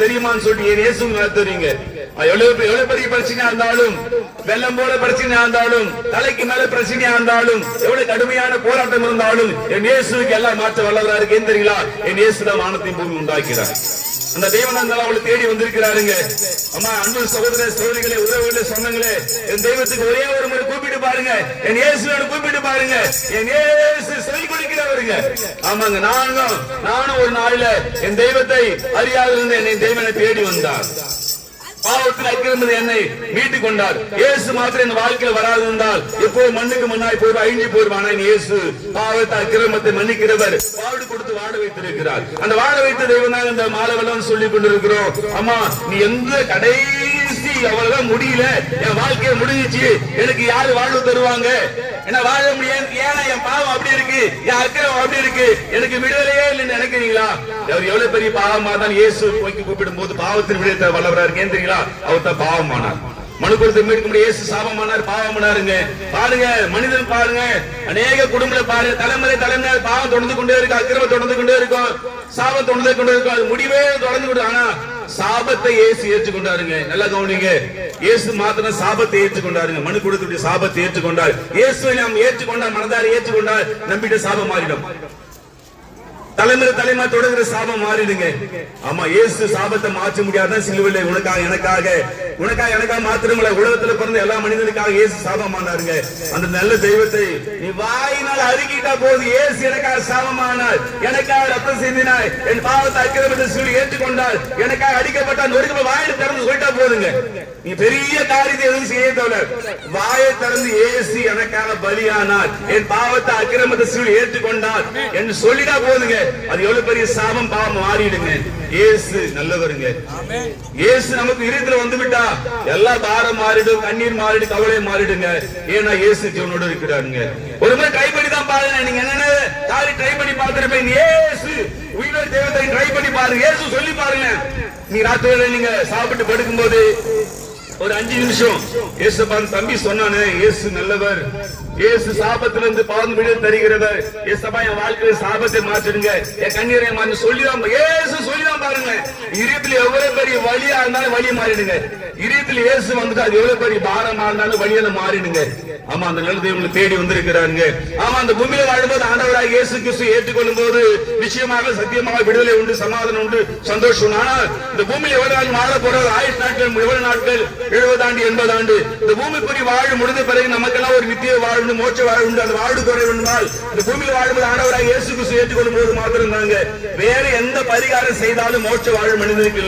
தெரியுமான்னு சொல்லிட்டு இயேசு நடத்துறீங்க. எவ்வளவு பெரிய பிரச்சனையா இருந்தாலும், வெள்ளம் போல பிரச்சனையா இருந்தாலும், தலைக்கு மேல பிரச்சனையா இருந்தாலும், எவ்வளவு கடுமையான போராட்டம் இருந்தாலும் என் இயேசுக்கு எல்லாம் மாற்ற வல்லவரா இருக்கு. ஏன் தெரியுங்களா? என் இயேசு தான் வானத்தையும் பூமி உண்டாக்கிறார். அந்த தேவன் அந்த அவளை தேடி வந்திருக்கிறாருங்க. அம்மா, அன்பு சகோதர சகோதரிகளே, உறவுகளே, சொந்தங்களே, என் தெய்வத்துக்கு ஒரே ஒரு முறை கூப்பிட்டு பாருங்க. என் இயேசுவோட கூப்பிட்டு பாருங்க. என் இயேசு செவி கொடுக்கிறவருங்க. ஆமாங்க, நானும் ஒரு நாளில என் தெய்வத்தை அறியாது இருந்த என்னை தெய்வனை தேடி வந்தார். பாவத்தில் அக்கிரமது என்னை மீட்டு கொண்டார். இயேசு மாத்திரம் என் வாழ்க்கையில் வராது இருந்தால் எப்போ மண்ணுக்கு மண்ணாய் போய் அழிஞ்சு போயிருவான். இயேசு பாவத்தை அக்கிரமத்தை மன்னிக்கிறவர், வாழ்வு கொடுத்து வாழ வைத்திருக்கிறார். அந்த வாழ வைத்த தெய்வம் தான் இந்த மாலவெல்லாம் சொல்லிக் கொண்டிருக்கிறோம். அம்மா, நீ எந்த கடைசி அவ்வளவுதான் முடியல, என் வாழ்க்கையை முடிஞ்சிச்சு, எனக்கு யாரு வாழ்வு தருவாங்க, என்ன வாழ முடியாது, ஏன்னா என் பாவம் அப்படி இருக்கு, என் அக்கிரமம் அப்படி இருக்கு, எனக்கு விடுதலையே இல்லைன்னு நினைக்கிறீங்களா? அவர் எவ்வளவு பெரிய பாவமா தான் இயேசு போய்க்கு கூப்பிடும் போது பாவத்தின் விடுதலை வல்லவரா இருக்கேன் தெரியுங்களா? அவர் தான் பாவமானார். மனு கொடுத்து மீட்க முடிய இயேசு சாபமானார், பாவமானாருங்க. பாருங்க, மனிதன் பாருங்க, அநேக குடும்பங்களை பாருங்க, தலைமுறை பாவம் தொடர்ந்து கொண்டே இருக்கு, அக்கிரமம் தொடர்ந்து கொண்டே இருக்கும், சாபம் தொடர்ந்து கொண்டே இருக்கும், அது முடிவே தொடர்ந்து கொண்டு. ஆனா சாபத்தை இயேசு ஏற்றுக்கொண்டாருங்க. நல்லா கவனிங்க, இயேசு மாத்திரம் சாபத்தை ஏற்றுக்கொண்டாருங்க. மனு கொடுத்து சாபத்தை ஏற்றுக்கொண்டார். இயேசுவை நாம் ஏற்றுக்கொண்டால், மனதார ஏற்றுக்கொண்டால் நம்பிட்டு சாபம் மாறிடும். தலைமுறை தொடங்குற சாபம் மாறிடுங்க. ஆமா, இயேசு சாபத்தை மாற்ற முடியாதான் சிலுவையில உனக்காக எனக்காக மாத்திரமல்ல, உலகத்துல பிறந்த எல்லா மனிதனுக்காக இயேசு சாபமானாருங்க. அந்த நல்ல தெய்வத்தை நீ வாயினால் அறிக்கிட்டா போது, இயேசு எனக்காக சாபமானார், எனக்காக ரத்தம் சிந்தினாய், என் பாவத்தை அக்கிரமத்தை சொல்லி ஏற்றுக்கொண்டால், எனக்காக அடிக்கப்பட்ட நொறுக்கு வாயில திறந்து சொல்லிட்டா போதுங்க. நீ பெரிய காரியத்தை எதுவும் செய்ய தோல, வாயை திறந்து இயேசு எனக்காக பலியானார், என் பாவத்தை அக்கிரமத்தை சொல்லி ஏற்றுக்கொண்டார் என்று சொல்லிட்டா போதுங்க. அது எவ்வளவு பெரிய சாபம், பாவம் மாறிடுங்க. இயேசு நல்லவருங்க. இயேசு நமக்கு இருத்துல வந்து விட்டா எல்லா பாரம் மாறிடும், கண்ணீர் மாறிடும், கவலை மாறிடுங்க. ஏன்னா இயேசு ஜீவனோடு இருக்கிறாருங்க. ஒரு முறை ட்ரை பண்ணி தான் பாருங்க. நீங்க என்னென்ன காரி ட்ரை பண்ணி பார்த்திருப்பீங்க. இயேசு உயிரோட தெய்வத்தை ட்ரை பண்ணி பாருங்க. இயேசு சொல்லி பாருங்க. நீ ராத்திரியில நீங்க சாப்பிட்டு படுக்கும் போது ஒரு 5 நிமிஷம் இயேசுபான் தம்பி சொன்னானே, இயேசு நல்லவர், இயேசு சாபத்திலிருந்து பாவம் விடுதலை தருகிறவர், இயேசுபா என் வாழ்க்கையில சாபத்தை மாற்றிடுங்க, என் கண்ணீரை மாற்றி சொல்லிதான் இயேசு சொல்லிதான் பாருங்க. இதயத்தில் எவ்வளவு பெரிய வலியா இருந்தாலும் வலியை மாறிடுங்க. இதயத்தில் இயேசு வந்துட்டு அது எவ்வளவு பெரிய பாரமா இருந்தாலும் வழியில மாறிடுங்க. ஆமா, அந்த நல்ல தேவனை தேடி வந்திருக்கிறாருங்க. ஆமா, அந்த பூமியில வாழும்போது ஆண்டவராக இயேசு கிறிஸ்து ஏற்றுக்கொள்ளும் போது நிச்சயமாக சத்தியமாக விடுதலை உண்டு, சமாதானம் உண்டு, சந்தோஷம். ஆனால் இந்த பூமியில் எவ்வளவு நாள் வாழ போறது, 1000 நாட்கள், எவ்வளவு நாட்கள், 70 ஆண்டு 80 ஆண்டு. இந்த பூமிக்குரிய வாழ்வு முடிந்த பிறகு நமக்கெல்லாம் ஒரு நித்திய வாழ்வு, மோட்ச வாழ்வு உண்டு. அந்த வாழ்வு குறை வேண்டுமால் இந்த பூமியில் வாழும்போது ஆண்டவராக இயேசு கிறிஸ்து ஏற்றுக்கொள்ளும் போது மாத்திரம் தாங்க. வேற எந்த பரிகாரம் செய்தாலும் மோட்ச வாழ்வு மனிதனுக்கு